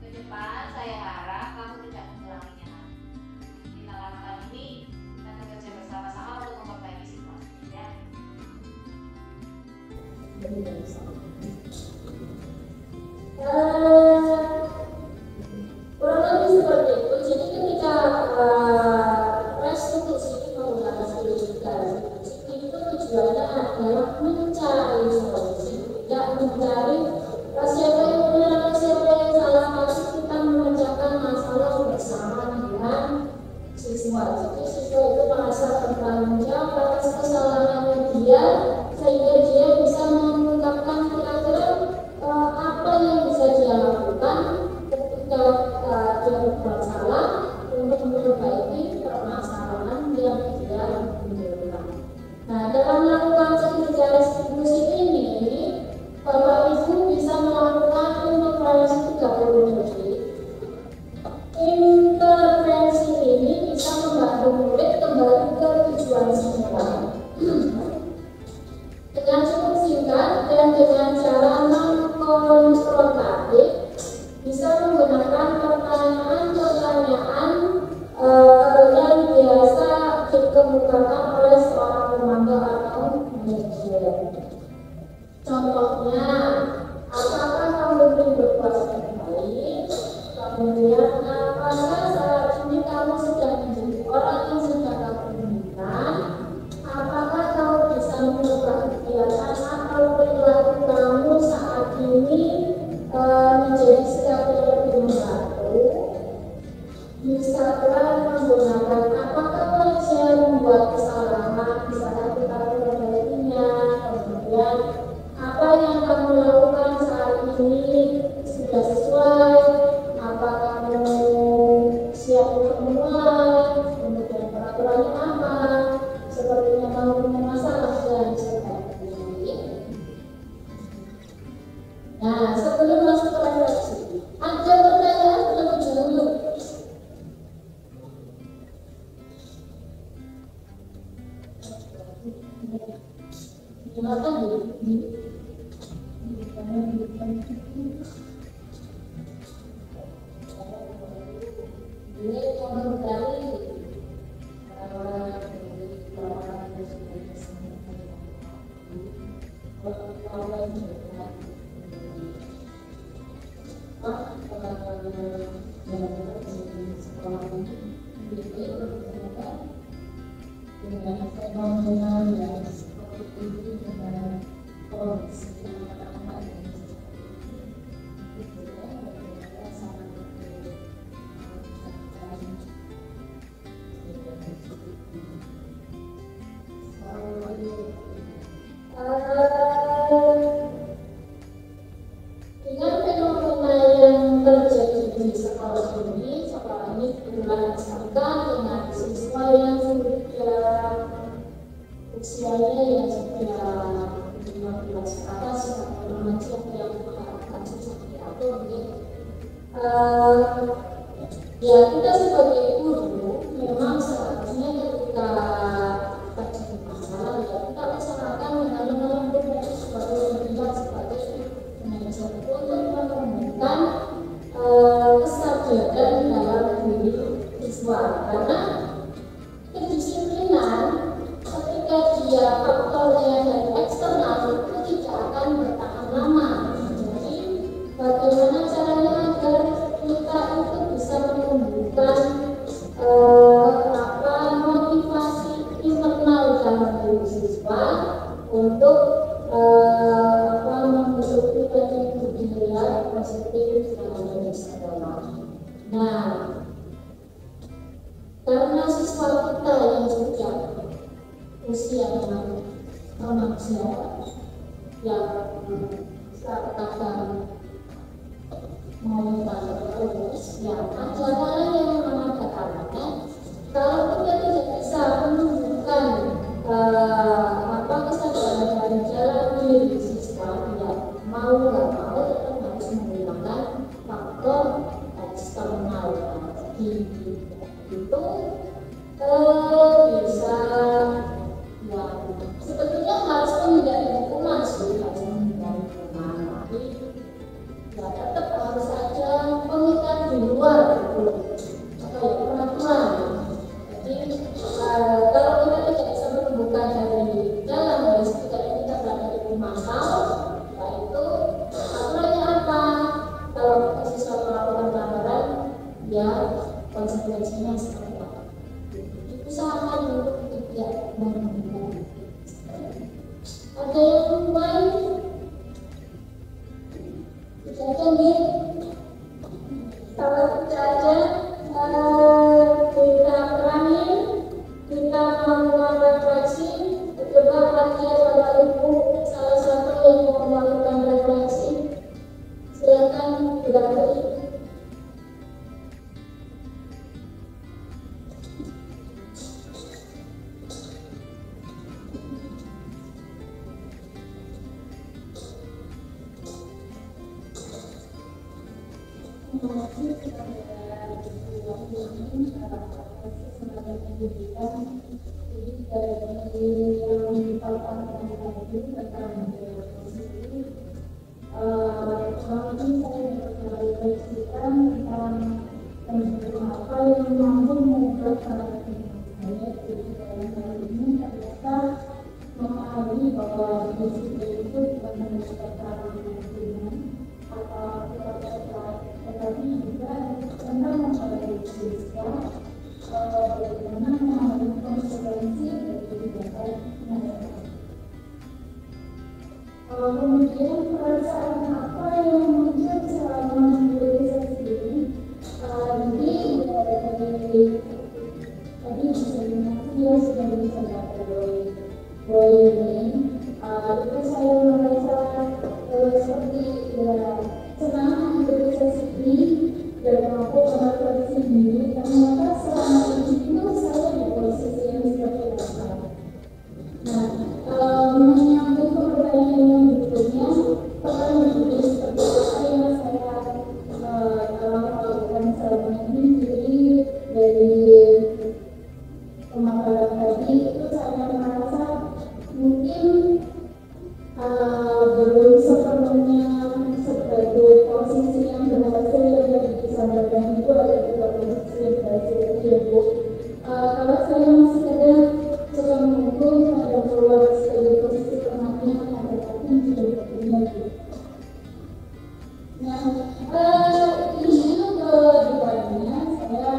ke depan saya harap kamu tidak mengulanginya lagi. Kita lakukan ini, kita bekerja bersama-sama untuk memperbaiki situasi ya. Kurang lebih seperti itu. Jadi ketika restitusi menggunakan digital itu tujuannya adalah mencari solusi, tidak mencari siapa yang benar, siapa yang salah, tapi kita memecahkan masalah bersama dengan siswa. Jadi siswa itu merasa bertanggung jawab atas kesalahannya dia, sehingga dia bisa mengungkapkan kira-kira apa yang bisa dia lakukan ketika dia berbuat salah untuk memperbaiki permasalahan yang dia munculkan. Nah, dalam melakukan sertifikat restitusi ini, Bapak Ibu bisa melakukan intervensi 30 detik. Intervensi ini bisa membantu murid kembali ke tujuan semula dengan cukup singkat dan dengan cara non-konfrontatif, bisa menggunakan pertanyaan-pertanyaan yang biasa dikemukakan oleh seorang pemantau atau manajer. Contohnya, apakah kamu ingin berpuasa kembali? Kemudian, apakah saat ini kamu sedang menjadi orang yang sedang kamu inginkan? Apakah kamu bisa mengubah kegiatan atau perilaku kamu saat ini menjadi sikap yang lebih membantu? Bisakah menggunakan apakah wajar membuat kesalahan, bisakah kita memperbaikinya? Kemudian apa yang kamu lakukan saat ini sudah sesuai? Apa kamu siap untuk memulai? Kemudian peraturannya apa? Sepertinya kamu punya masalah dan sebagainya. Nah, sebelum masuk ke refleksi, ada pertanyaan terlebih dahulu. Silakan ini komentar dengan fenomena yang seperti itu dengan kondisi anak-anak dengan fenomena yang terjadi di sekolah ini kebetulan disangka dengan siswa yang sudah usianya yang sudah 15 ke atas atau remaja yang mengharapkan seperti apa begitu. Ya, kita sebagai guru memang seharusnya ketika terjadi masalah ya kita usahakan dengan menentukan sebagai pihak sebagai manajer untuk menemukan kesadaran dalam diri siswa, karena kedisiplinan ketika dia faktornya dari eksternal itu tidak akan bertahan lama. Jadi bagaimana caranya agar kita itu bisa menumbuhkan motivasi internal dalam diri siswa untuk usia remaja yang kadang mau lulus, yang ada hal yang mengatakan kalau kita tidak bisa menunjukkan kesadaran dari dalam diri siswa, tidak mau nggak mau tetap harus menggunakan faktor eksternal. Jadi itu bisa yang sebetulnya harus menghindari hukuman sih, harus menghindari hukuman, tapi ya tetap harus ada pengikat di luar gitu, atau ya peraturan. Jadi kalau kita tidak bisa menemukan dari dalam, harus kita berada di rumah tahu, yaitu aturannya apa. Kalau kita siswa melakukan pelanggaran, ya konsekuensinya seperti apa. Usahakan untuk tidak melakukan. Ada yang lain? Tidak ada nih. Kalau tidak ada, kita terakhir kita melakukan refleksi. Coba perhatian Bapak Ibu, salah satu yang mau melakukan refleksi, silakan dilakukan. Kemudian perasaan apa yang muncul selama mobilisasi ini? Tadi bisa ya sudah bisa dapat ini. Itu saya merasa seperti senang mobilisasi ini dan mampu merefleksi diri. Ternyata selama ini itu saya di posisi yang seperti apa. Nah, menyambung ke pertanyaan yang berikutnya, pernah menjadi seperti apa yang saya lakukan selama ini. Jadi dari pemaparan tadi itu saya merasa mungkin belum sepenuhnya sebagai posisi yang berhasil yang disampaikan itu ada juga posisi yang berhasil itu ya Bu. Kalau saya masih ada coba menunggu ada keluar sebagai posisi tengahnya ada tapi juga berbeda. Nah, ini kedepannya saya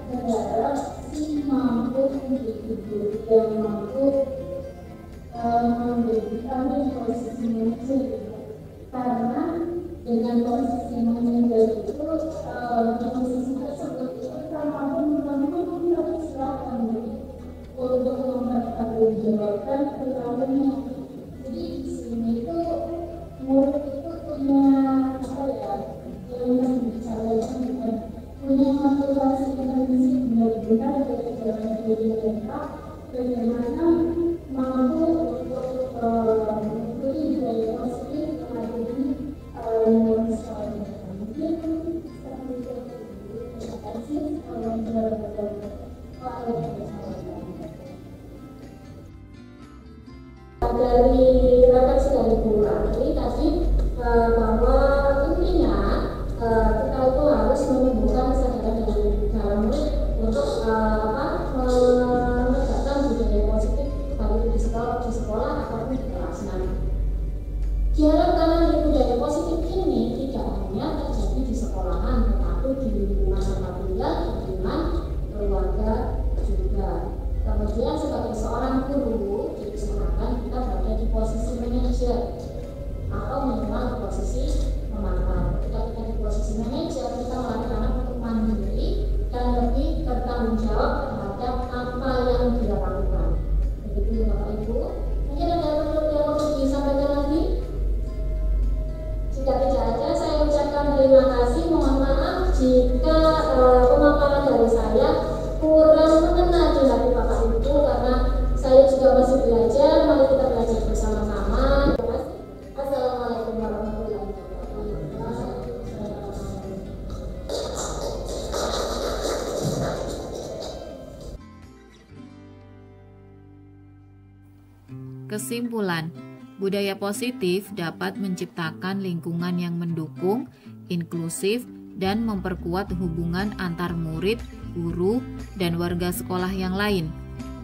berharap si mampu menjadi yang mampu menjadikan posisi manajer, karena dengan posisi manajer itu posisi tersebut itu tanpa pun kita silakan untuk mempertanggungjawabkan perilakunya. Jadi di sini itu murid itu punya apa ya, yang dibicarakan bukan punya motivasi intrinsik benar-benar dari dalam diri mereka bagaimana mampu untuk mengikuti budaya positif mengadili lingkungan sekolah mereka. Mungkin seperti itu. Terima kasih. Dari refleksi dari Bu Rani tadi bahwa intinya kita itu harus menumbuhkan kesadaran dari dalam murid untuk menegakkan budaya positif baik di sekolah ataupun di kelas. Diharapkan budaya positif ini tidak hanya terjadi di sekolahan, tetapi di lingkungan tempat tinggal, di lingkungan keluarga juga. Kemudian sebagai seorang guru, diusahakan kita berada di posisi manajer atau minimal di posisi memantau. Ketika kita di posisi manajer, kita melatih anak untuk mandiri dan lebih bertanggung jawab terhadap apa yang dia lakukan. Begitu Kesimpulan, budaya positif dapat menciptakan lingkungan yang mendukung, inklusif, dan memperkuat hubungan antar murid, guru, dan warga sekolah yang lain.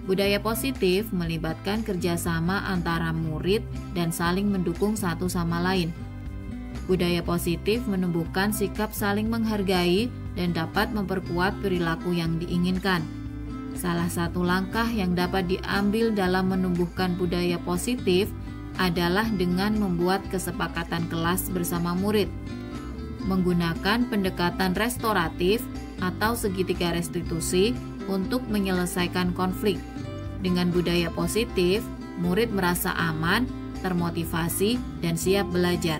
Budaya positif melibatkan kerjasama antara murid dan saling mendukung satu sama lain. Budaya positif menumbuhkan sikap saling menghargai dan dapat memperkuat perilaku yang diinginkan. Salah satu langkah yang dapat diambil dalam menumbuhkan budaya positif adalah dengan membuat kesepakatan kelas bersama murid. Menggunakan pendekatan restoratif atau segitiga restitusi untuk menyelesaikan konflik. Dengan budaya positif, murid merasa aman, termotivasi, dan siap belajar.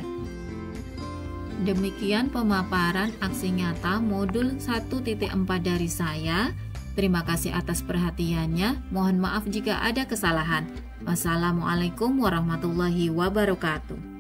Demikian pemaparan aksi nyata modul 1.4 dari saya. Terima kasih atas perhatiannya. Mohon maaf jika ada kesalahan. Wassalamualaikum warahmatullahi wabarakatuh.